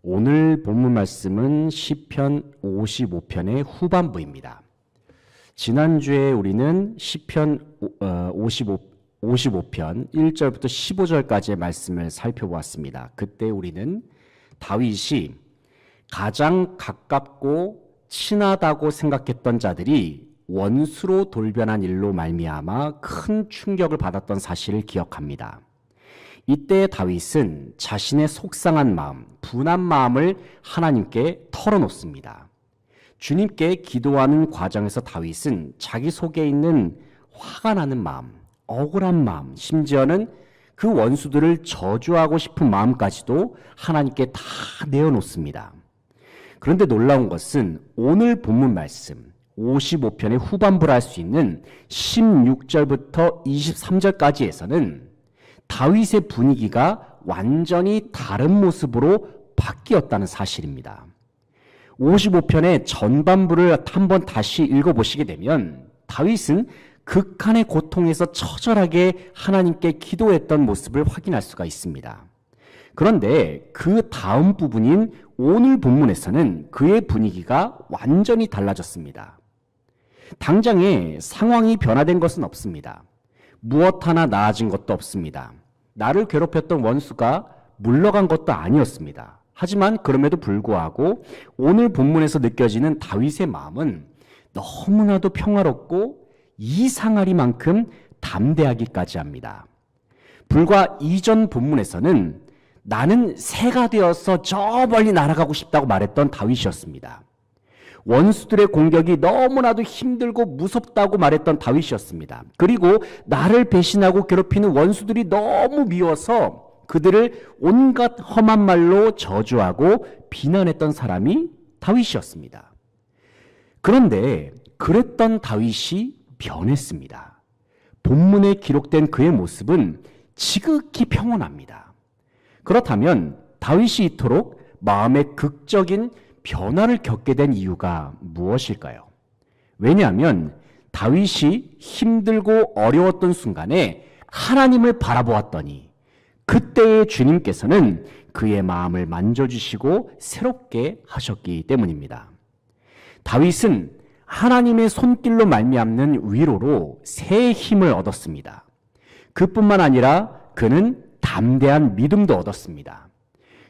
오늘 본문 말씀은 시편 55편의 후반부입니다. 지난주에 우리는 시편 55편 1절부터 15절까지의 말씀을 살펴보았습니다. 그때 우리는 다윗이 가장 가깝고 친하다고 생각했던 자들이 원수로 돌변한 일로 말미암아 큰 충격을 받았던 사실을 기억합니다. 이때 다윗은 자신의 속상한 마음, 분한 마음을 하나님께 털어놓습니다. 주님께 기도하는 과정에서 다윗은 자기 속에 있는 화가 나는 마음, 억울한 마음, 심지어는 그 원수들을 저주하고 싶은 마음까지도 하나님께 다 내어놓습니다. 그런데 놀라운 것은 오늘 본문 말씀 55편의 후반부를 할 수 있는 16절부터 23절까지에서는 다윗의 분위기가 완전히 다른 모습으로 바뀌었다는 사실입니다. 55편의 전반부를 한번 다시 읽어보시게 되면 다윗은 극한의 고통에서 처절하게 하나님께 기도했던 모습을 확인할 수가 있습니다. 그런데 그 다음 부분인 오늘 본문에서는 그의 분위기가 완전히 달라졌습니다. 당장에 상황이 변화된 것은 없습니다. 무엇 하나 나아진 것도 없습니다. 나를 괴롭혔던 원수가 물러간 것도 아니었습니다. 하지만 그럼에도 불구하고 오늘 본문에서 느껴지는 다윗의 마음은 너무나도 평화롭고 이상하리만큼 담대하기까지 합니다. 불과 이전 본문에서는 나는 새가 되어서 저 멀리 날아가고 싶다고 말했던 다윗이었습니다. 원수들의 공격이 너무나도 힘들고 무섭다고 말했던 다윗이었습니다. 그리고 나를 배신하고 괴롭히는 원수들이 너무 미워서 그들을 온갖 험한 말로 저주하고 비난했던 사람이 다윗이었습니다. 그런데 그랬던 다윗이 변했습니다. 본문에 기록된 그의 모습은 지극히 평온합니다. 그렇다면 다윗이 이토록 마음의 극적인 변화를 겪게 된 이유가 무엇일까요? 왜냐하면 다윗이 힘들고 어려웠던 순간에 하나님을 바라보았더니 그때의 주님께서는 그의 마음을 만져주시고 새롭게 하셨기 때문입니다. 다윗은 하나님의 손길로 말미암는 위로로 새 힘을 얻었습니다. 그뿐만 아니라 그는 담대한 믿음도 얻었습니다.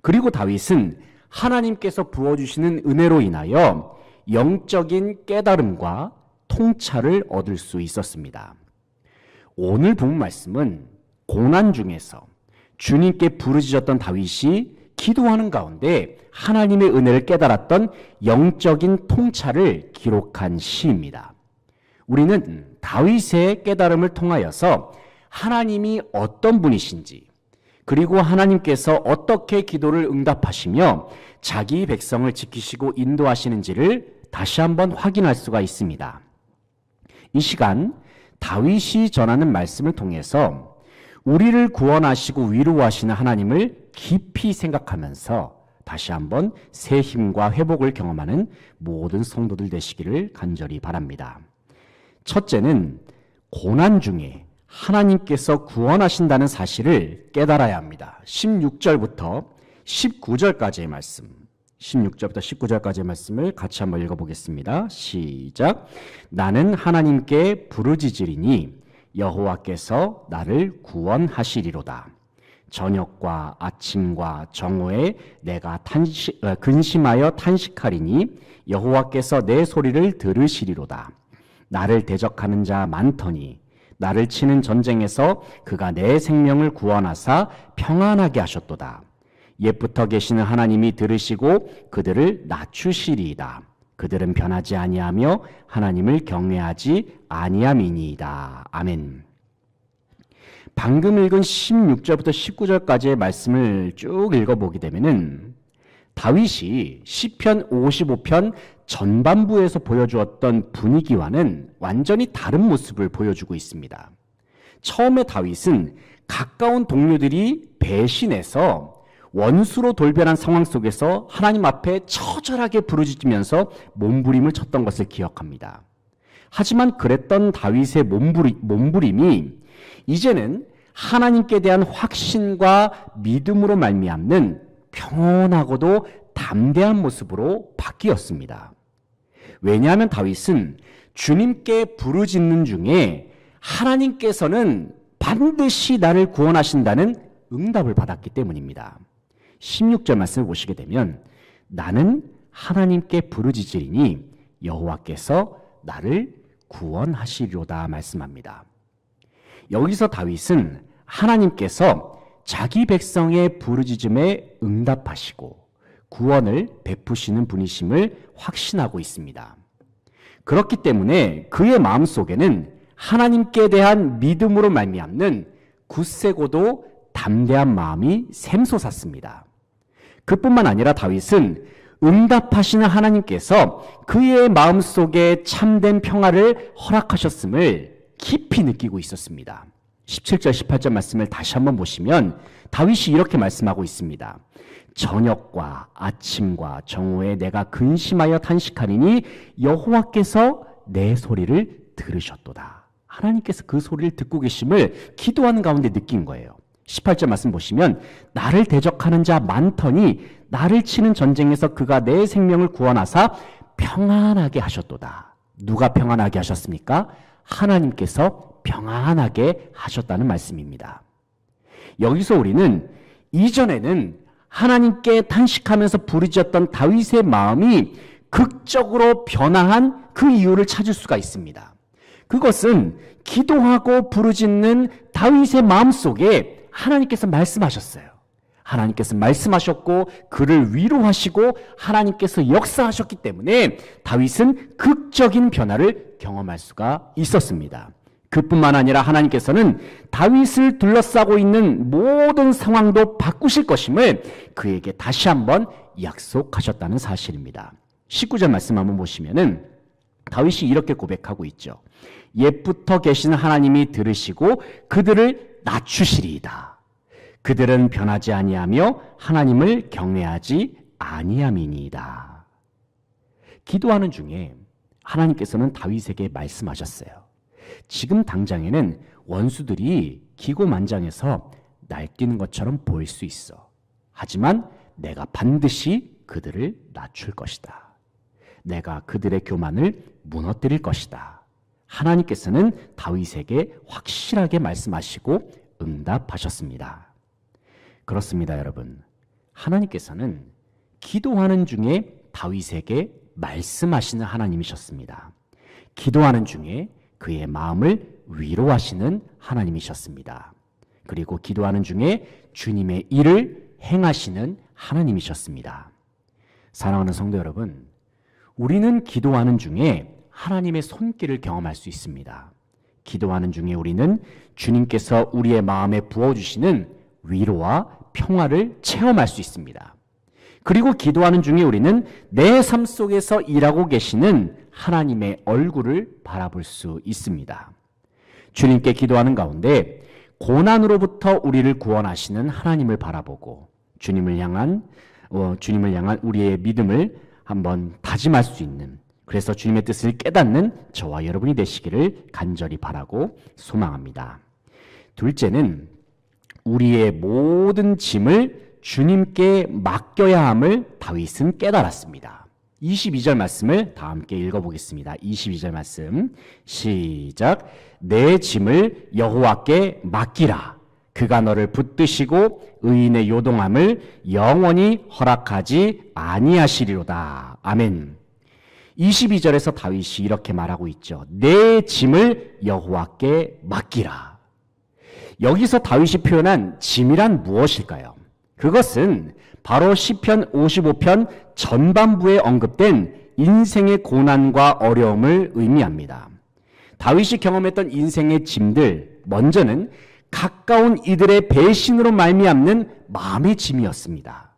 그리고 다윗은 하나님께서 부어주시는 은혜로 인하여 영적인 깨달음과 통찰을 얻을 수 있었습니다. 오늘 본 말씀은 고난 중에서 주님께 부르짖었던 다윗이 기도하는 가운데 하나님의 은혜를 깨달았던 영적인 통찰을 기록한 시입니다. 우리는 다윗의 깨달음을 통하여서 하나님이 어떤 분이신지, 그리고 하나님께서 어떻게 기도를 응답하시며 자기 백성을 지키시고 인도하시는지를 다시 한번 확인할 수가 있습니다. 이 시간 다윗이 전하는 말씀을 통해서 우리를 구원하시고 위로하시는 하나님을 깊이 생각하면서 다시 한번 새 힘과 회복을 경험하는 모든 성도들 되시기를 간절히 바랍니다. 첫째는 고난 중에 하나님께서 구원하신다는 사실을 깨달아야 합니다. 16절부터 19절까지의 말씀, 16절부터 19절까지의 말씀을 같이 한번 읽어보겠습니다. 시작. 나는 하나님께 부르짖으리니 여호와께서 나를 구원하시리로다. 저녁과 아침과 정오에 내가 근심하여 탄식하리니 여호와께서 내 소리를 들으시리로다. 나를 대적하는 자 많더니 나를 치는 전쟁에서 그가 내 생명을 구원하사 평안하게 하셨도다. 옛부터 계시는 하나님이 들으시고 그들을 낮추시리이다. 그들은 변하지 아니하며 하나님을 경외하지 아니함이니이다. 아멘. 방금 읽은 16절부터 19절까지의 말씀을 쭉 읽어보게 되면은 다윗이 시편 55편 전반부에서 보여주었던 분위기와는 완전히 다른 모습을 보여주고 있습니다. 처음에 다윗은 가까운 동료들이 배신해서 원수로 돌변한 상황 속에서 하나님 앞에 처절하게 부르짖으면서 몸부림을 쳤던 것을 기억합니다. 하지만 그랬던 다윗의 몸부림이 이제는 하나님께 대한 확신과 믿음으로 말미암는 평온하고도 담대한 모습으로 바뀌었습니다. 왜냐하면 다윗은 주님께 부르짖는 중에 하나님께서는 반드시 나를 구원하신다는 응답을 받았기 때문입니다. 16절 말씀을 보시게 되면 나는 하나님께 부르짖으리니 여호와께서 나를 구원하시리로다 말씀합니다. 여기서 다윗은 하나님께서 자기 백성의 부르짖음에 응답하시고 구원을 베푸시는 분이심을 확신하고 있습니다. 그렇기 때문에 그의 마음속에는 하나님께 대한 믿음으로 말미암는 굳세고도 담대한 마음이 샘솟았습니다. 그뿐만 아니라 다윗은 응답하시는 하나님께서 그의 마음속에 참된 평화를 허락하셨음을 깊이 느끼고 있었습니다. 17절 18절 말씀을 다시 한번 보시면 다윗이 이렇게 말씀하고 있습니다. 저녁과 아침과 정오에 내가 근심하여 탄식하리니 여호와께서 내 소리를 들으셨도다. 하나님께서 그 소리를 듣고 계심을 기도하는 가운데 느낀 거예요. 18절 말씀 보시면 나를 대적하는 자 많더니 나를 치는 전쟁에서 그가 내 생명을 구원하사 평안하게 하셨도다. 누가 평안하게 하셨습니까? 하나님께서 평안하게 하셨다는 말씀입니다. 여기서 우리는 이전에는 하나님께 탄식하면서 부르짖었던 다윗의 마음이 극적으로 변화한 그 이유를 찾을 수가 있습니다. 그것은 기도하고 부르짖는 다윗의 마음속에 하나님께서 말씀하셨어요. 하나님께서 말씀하셨고 그를 위로하시고 하나님께서 역사하셨기 때문에 다윗은 극적인 변화를 경험할 수가 있었습니다. 그뿐만 아니라 하나님께서는 다윗을 둘러싸고 있는 모든 상황도 바꾸실 것임을 그에게 다시 한번 약속하셨다는 사실입니다. 19절 말씀 한번 보시면은 다윗이 이렇게 고백하고 있죠. 옛부터 계시는 하나님이 들으시고 그들을 낮추시리이다. 그들은 변하지 아니하며 하나님을 경외하지 아니함이니이다. 기도하는 중에 하나님께서는 다윗에게 말씀하셨어요. 지금 당장에는 원수들이 기고만장해서 날뛰는 것처럼 보일 수 있어. 하지만 내가 반드시 그들을 낮출 것이다. 내가 그들의 교만을 무너뜨릴 것이다. 하나님께서는 다윗에게 확실하게 말씀하시고 응답하셨습니다. 그렇습니다, 여러분. 하나님께서는 기도하는 중에 다윗에게 말씀하시는 하나님이셨습니다. 기도하는 중에 그의 마음을 위로하시는 하나님이셨습니다. 그리고 기도하는 중에 주님의 일을 행하시는 하나님이셨습니다. 사랑하는 성도 여러분, 우리는 기도하는 중에 하나님의 손길을 경험할 수 있습니다. 기도하는 중에 우리는 주님께서 우리의 마음에 부어주시는 위로와 평화를 체험할 수 있습니다. 그리고 기도하는 중에 우리는 내 삶 속에서 일하고 계시는 하나님의 얼굴을 바라볼 수 있습니다. 주님께 기도하는 가운데 고난으로부터 우리를 구원하시는 하나님을 바라보고 주님을 향한 우리의 믿음을 한번 다짐할 수 있는, 그래서 주님의 뜻을 깨닫는 저와 여러분이 되시기를 간절히 바라고 소망합니다. 둘째는 우리의 모든 짐을 주님께 맡겨야 함을 다윗은 깨달았습니다. 22절 말씀을 다 함께 읽어보겠습니다. 22절 말씀 시작. 내 짐을 여호와께 맡기라. 그가 너를 붙드시고 의인의 요동함을 영원히 허락하지 아니하시리로다. 아멘. 22절에서 다윗이 이렇게 말하고 있죠. 내 짐을 여호와께 맡기라. 여기서 다윗이 표현한 짐이란 무엇일까요? 그것은 바로 시편 55편 전반부에 언급된 인생의 고난과 어려움을 의미합니다. 다윗이 경험했던 인생의 짐들, 먼저는 가까운 이들의 배신으로 말미암는 마음의 짐이었습니다.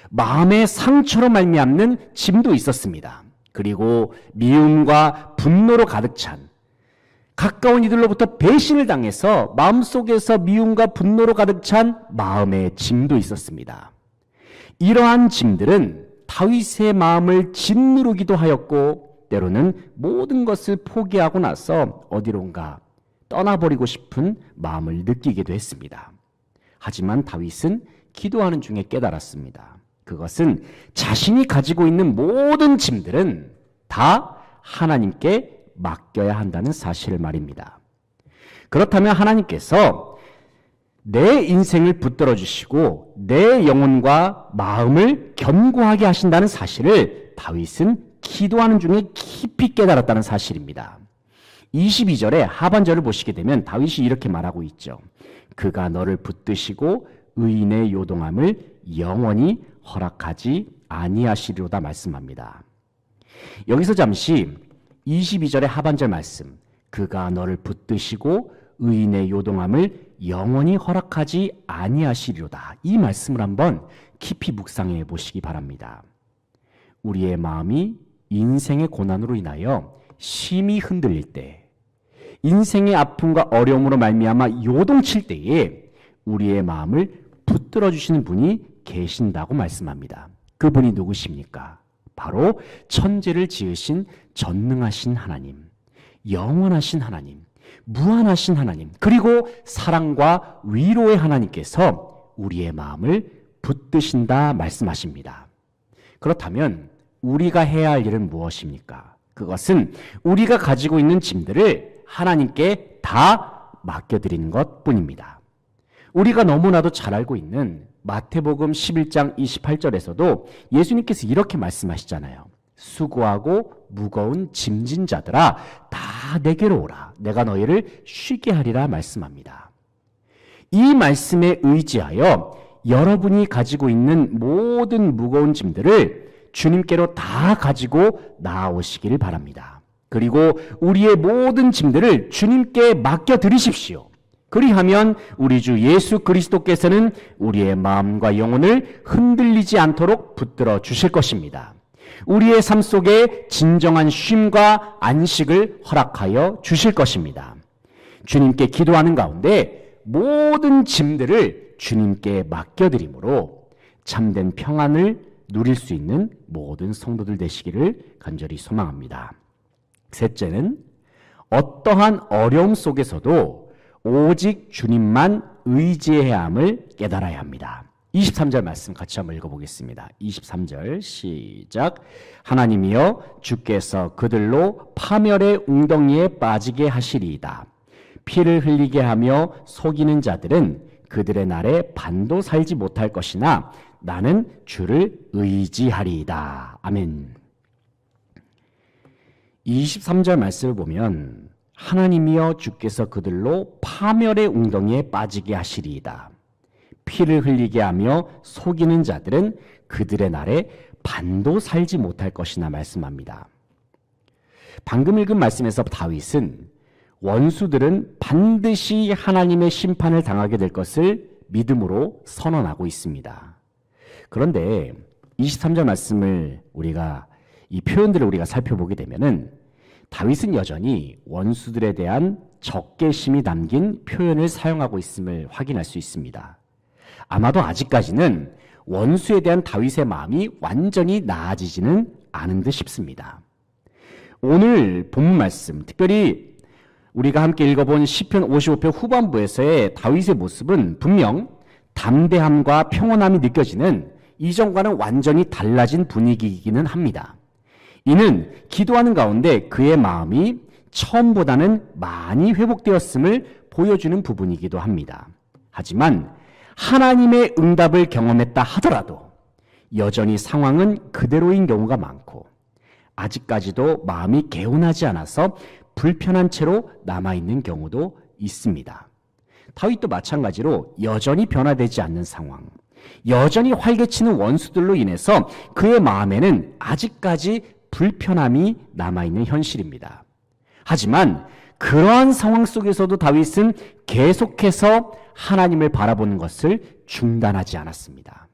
마음의 상처로 말미암는 짐도 있었습니다. 그리고 미움과 분노로 가득 찬, 가까운 이들로부터 배신을 당해서 마음속에서 미움과 분노로 가득 찬 마음의 짐도 있었습니다. 이러한 짐들은 다윗의 마음을 짓누르기도 하였고 때로는 모든 것을 포기하고 나서 어디론가 떠나버리고 싶은 마음을 느끼기도 했습니다. 하지만 다윗은 기도하는 중에 깨달았습니다. 그것은 자신이 가지고 있는 모든 짐들은 다 하나님께 맡겨야 한다는 사실을 말입니다. 그렇다면 하나님께서 내 인생을 붙들어 주시고 내 영혼과 마음을 견고하게 하신다는 사실을 다윗은 기도하는 중에 깊이 깨달았다는 사실입니다. 22절의 하반절을 보시게 되면 다윗이 이렇게 말하고 있죠. 그가 너를 붙드시고 의인의 요동함을 영원히 허락하지 아니하시리로다 말씀합니다. 여기서 잠시 22절의 하반절 말씀, 그가 너를 붙드시고 의인의 요동함을 영원히 허락하지 아니하시리로다. 이 말씀을 한번 깊이 묵상해 보시기 바랍니다. 우리의 마음이 인생의 고난으로 인하여 심히 흔들릴 때, 인생의 아픔과 어려움으로 말미암아 요동칠 때에 우리의 마음을 붙들어 주시는 분이 계신다고 말씀합니다. 그분이 누구십니까? 바로 천지를 지으신 전능하신 하나님, 영원하신 하나님, 무한하신 하나님, 그리고 사랑과 위로의 하나님께서 우리의 마음을 붙드신다 말씀하십니다. 그렇다면 우리가 해야 할 일은 무엇입니까? 그것은 우리가 가지고 있는 짐들을 하나님께 다 맡겨드리는 것뿐입니다. 우리가 너무나도 잘 알고 있는 마태복음 11장 28절에서도 예수님께서 이렇게 말씀하시잖아요. 수고하고 무거운 짐진 자들아 다 내게로 오라. 내가 너희를 쉬게 하리라 말씀합니다. 이 말씀에 의지하여 여러분이 가지고 있는 모든 무거운 짐들을 주님께로 다 가지고 나아오시기를 바랍니다. 그리고 우리의 모든 짐들을 주님께 맡겨드리십시오. 그리하면 우리 주 예수 그리스도께서는 우리의 마음과 영혼을 흔들리지 않도록 붙들어 주실 것입니다. 우리의 삶 속에 진정한 쉼과 안식을 허락하여 주실 것입니다. 주님께 기도하는 가운데 모든 짐들을 주님께 맡겨드림으로 참된 평안을 누릴 수 있는 모든 성도들 되시기를 간절히 소망합니다. 셋째는 어떠한 어려움 속에서도 오직 주님만 의지해야 함을 깨달아야 합니다. 23절 말씀 같이 한번 읽어보겠습니다. 23절 시작. 하나님이여 주께서 그들로 파멸의 웅덩이에 빠지게 하시리이다. 피를 흘리게 하며 속이는 자들은 그들의 날에 반도 살지 못할 것이나 나는 주를 의지하리이다. 아멘. 23절 말씀을 보면 하나님이여 주께서 그들로 파멸의 웅덩이에 빠지게 하시리이다. 피를 흘리게 하며 속이는 자들은 그들의 날에 반도 살지 못할 것이나 말씀합니다. 방금 읽은 말씀에서 다윗은 원수들은 반드시 하나님의 심판을 당하게 될 것을 믿음으로 선언하고 있습니다. 그런데 23절 말씀을 이 표현들을 우리가 살펴보게 되면은 다윗은 여전히 원수들에 대한 적개심이 담긴 표현을 사용하고 있음을 확인할 수 있습니다. 아마도 아직까지는 원수에 대한 다윗의 마음이 완전히 나아지지는 않은 듯 싶습니다. 오늘 본문 말씀, 특별히 우리가 함께 읽어본 시편 55편 후반부에서의 다윗의 모습은 분명 담대함과 평온함이 느껴지는 이전과는 완전히 달라진 분위기이기는 합니다. 이는 기도하는 가운데 그의 마음이 처음보다는 많이 회복되었음을 보여주는 부분이기도 합니다. 하지만 하나님의 응답을 경험했다 하더라도 여전히 상황은 그대로인 경우가 많고 아직까지도 마음이 개운하지 않아서 불편한 채로 남아있는 경우도 있습니다. 다윗도 마찬가지로 여전히 변화되지 않는 상황, 여전히 활개치는 원수들로 인해서 그의 마음에는 아직까지 불편함이 남아있는 현실입니다. 하지만 그러한 상황 속에서도 다윗은 계속해서 하나님을 바라보는 것을 중단하지 않았습니다.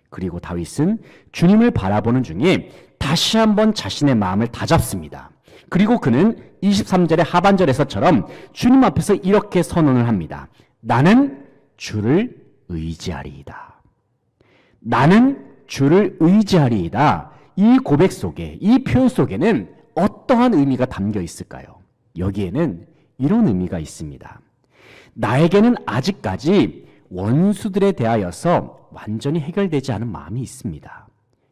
그리고 다윗은 주님을 바라보는 중에 다시 한번 자신의 마음을 다잡습니다. 그리고 그는 23절의 하반절에서처럼 주님 앞에서 이렇게 선언을 합니다. 나는 주를 의지하리이다. 나는 주를 의지하리이다. 이 고백 속에, 이 표현 속에는 어떠한 의미가 담겨 있을까요? 여기에는 이런 의미가 있습니다. 나에게는 아직까지 원수들에 대하여서 완전히 해결되지 않은 마음이 있습니다.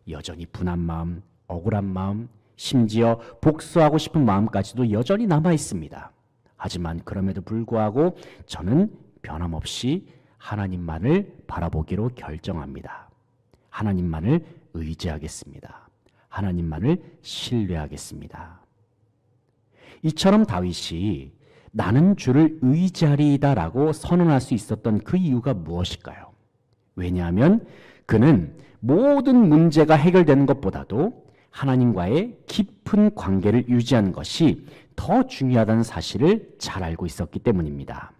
여전히 분한 마음, 억울한 마음, 심지어 복수하고 싶은 마음까지도 여전히 남아 있습니다. 하지만 그럼에도 불구하고 저는 변함없이 하나님만을 바라보기로 결정합니다. 하나님만을 의지하겠습니다. 하나님만을 신뢰하겠습니다. 이처럼 다윗이 나는 주를 의지하리이다라고 선언할 수 있었던 그 이유가 무엇일까요? 왜냐하면 그는 모든 문제가 해결되는 것보다도 하나님과의 깊은 관계를 유지하는 것이 더 중요하다는 사실을 잘 알고 있었기 때문입니다.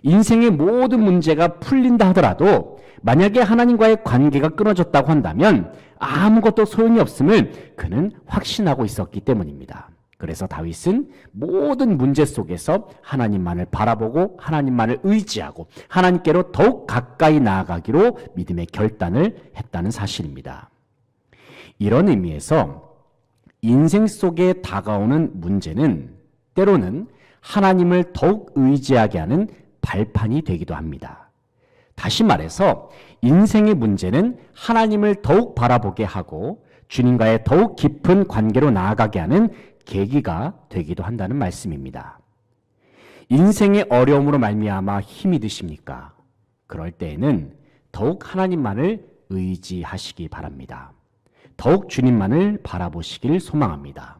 인생의 모든 문제가 풀린다 하더라도 만약에 하나님과의 관계가 끊어졌다고 한다면 아무것도 소용이 없음을 그는 확신하고 있었기 때문입니다. 그래서 다윗은 모든 문제 속에서 하나님만을 바라보고 하나님만을 의지하고 하나님께로 더욱 가까이 나아가기로 믿음의 결단을 했다는 사실입니다. 이런 의미에서 인생 속에 다가오는 문제는 때로는 하나님을 더욱 의지하게 하는 발판이 되기도 합니다. 다시 말해서 인생의 문제는 하나님을 더욱 바라보게 하고 주님과의 더욱 깊은 관계로 나아가게 하는 계기가 되기도 한다는 말씀입니다. 인생의 어려움으로 말미암아 힘이 드십니까? 그럴 때에는 더욱 하나님만을 의지하시기 바랍니다. 더욱 주님만을 바라보시길 소망합니다.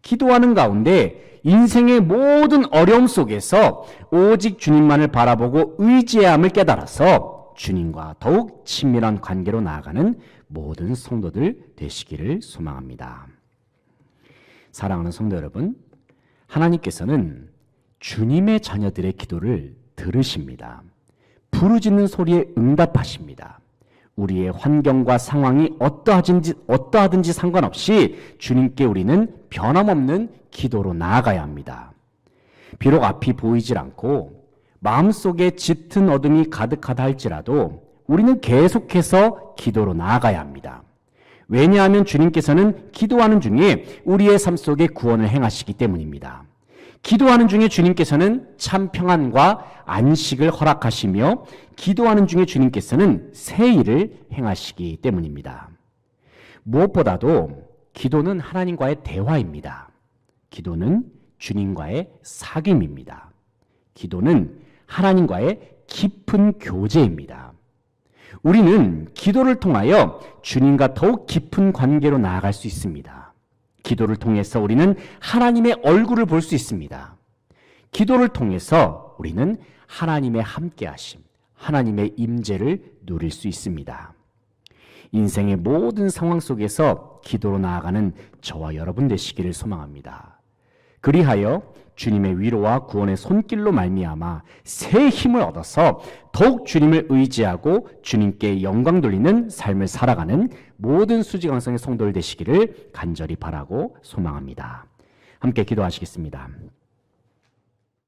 기도하는 가운데 인생의 모든 어려움 속에서 오직 주님만을 바라보고 의지해야 함을 깨달아서 주님과 더욱 친밀한 관계로 나아가는 모든 성도들 되시기를 소망합니다. 사랑하는 성도 여러분, 하나님께서는 주님의 자녀들의 기도를 들으십니다. 부르짖는 소리에 응답하십니다. 우리의 환경과 상황이 어떠하든지 상관없이 주님께 우리는 변함없는 기도로 나아가야 합니다. 비록 앞이 보이질 않고 마음속에 짙은 어둠이 가득하다 할지라도 우리는 계속해서 기도로 나아가야 합니다. 왜냐하면 주님께서는 기도하는 중에 우리의 삶 속에 구원을 행하시기 때문입니다. 기도하는 중에 주님께서는 참 평안과 안식을 허락하시며 기도하는 중에 주님께서는 새 일을 행하시기 때문입니다. 무엇보다도 기도는 하나님과의 대화입니다. 기도는 주님과의 사귐입니다. 기도는 하나님과의 깊은 교제입니다. 우리는 기도를 통하여 주님과 더욱 깊은 관계로 나아갈 수 있습니다. 기도를 통해서 우리는 하나님의 얼굴을 볼 수 있습니다. 기도를 통해서 우리는 하나님의 함께하심, 하나님의 임재를 누릴 수 있습니다. 인생의 모든 상황 속에서 기도로 나아가는 저와 여러분 되시기를 소망합니다. 그리하여 주님의 위로와 구원의 손길로 말미암아 새 힘을 얻어서 더욱 주님을 의지하고 주님께 영광 돌리는 삶을 살아가는 모든 수지강성의 성도들 되시기를 간절히 바라고 소망합니다. 함께 기도하시겠습니다.